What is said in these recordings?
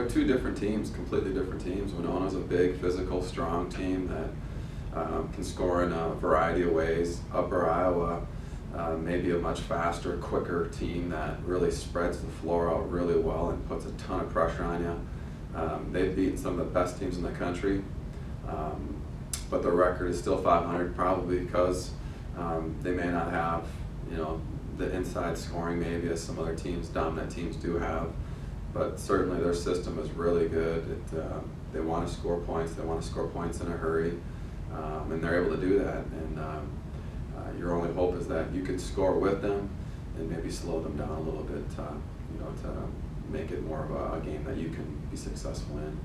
they're two different teams, completely different teams. Winona's a big, physical, strong team that can score in a variety of ways. Upper Iowa, maybe a much faster, quicker team that really spreads the floor out really well and puts a ton of pressure on you. They've beaten some of the best teams in the country, but their record is still 500, probably because they may not have, the inside scoring maybe as some other teams, dominant teams do have. But certainly their system is really good. They want to score points. They want to score points in a hurry, and they're able to do that. And your only hope is that you can score with them and maybe slow them down a little bit, to make it more of a game that you can be successful in.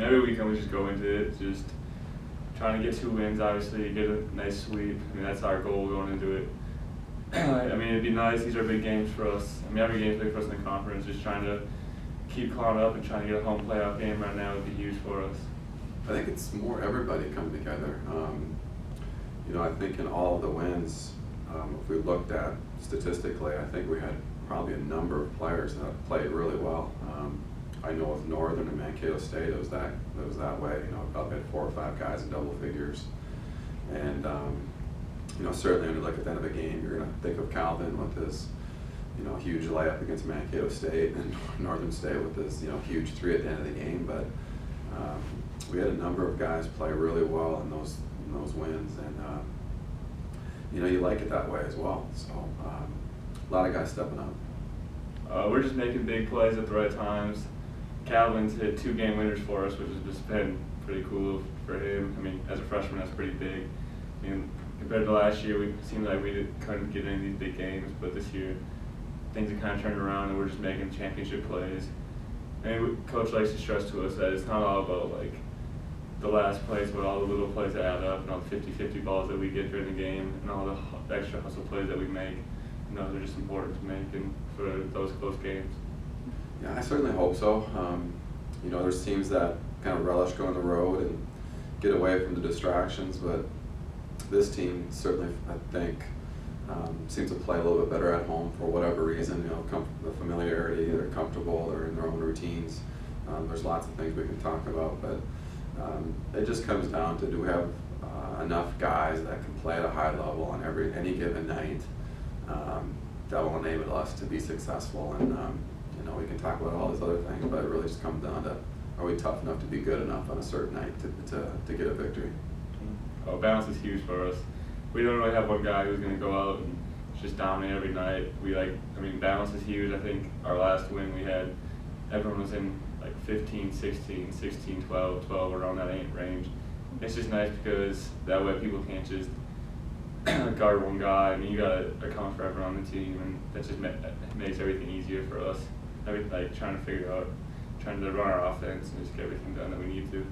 Every weekend we just go into it, just trying to get 2 wins, obviously, get a nice sweep. That's our goal going into it. It'd be nice. These are big games for us. Every game's big for us in the conference. Just trying to keep caught up and trying to get a home playoff game right now would be huge for us. I think it's more everybody coming together. I think in all of the wins, if we looked at statistically, I think we had probably a number of players that played really well. I know with Northern and Mankato State, it was that way. Probably had 4 or 5 guys in double figures, and certainly when you look at the end of a game, you're going to think of Calvin with his, huge layup against Mankato State, and Northern State with this, huge 3 at the end of the game. But we had a number of guys play really well in those wins, and you like it that way as well. So a lot of guys stepping up. We're just making big plays at the right times. Calvin's hit 2 game winners for us, which has just been pretty cool for him. As a freshman, that's pretty big. Compared to last year, it seemed like we couldn't get any of these big games, but this year things have kind of turned around and we're just making championship plays. And Coach likes to stress to us that it's not all about the last plays, but all the little plays that add up, and all the 50-50 balls that we get during the game, and all the extra hustle plays that we make. They're just important to make and for those close games. Yeah, I certainly hope so. There's teams that kind of relish going the road and get away from the distractions, but this team certainly, I think, seems to play a little bit better at home for whatever reason. The familiarity, they're comfortable, they're in their own routines. There's lots of things we can talk about, but it just comes down to, do we have enough guys that can play at a high level on any given night that will enable us to be successful. And we can talk about all these other things, but it really just comes down to, are we tough enough to be good enough on a certain night to get a victory? Balance is huge for us. We don't really have one guy who's going to go out and just dominate every night. Balance is huge. I think our last win we had, everyone was in 15, 16, 16, 12, 12, around that 8 range. It's just nice because that way people can't just guard one guy. You got to account for everyone on the team, and that just makes everything easier for us. Trying to run our offense and just get everything done that we need to.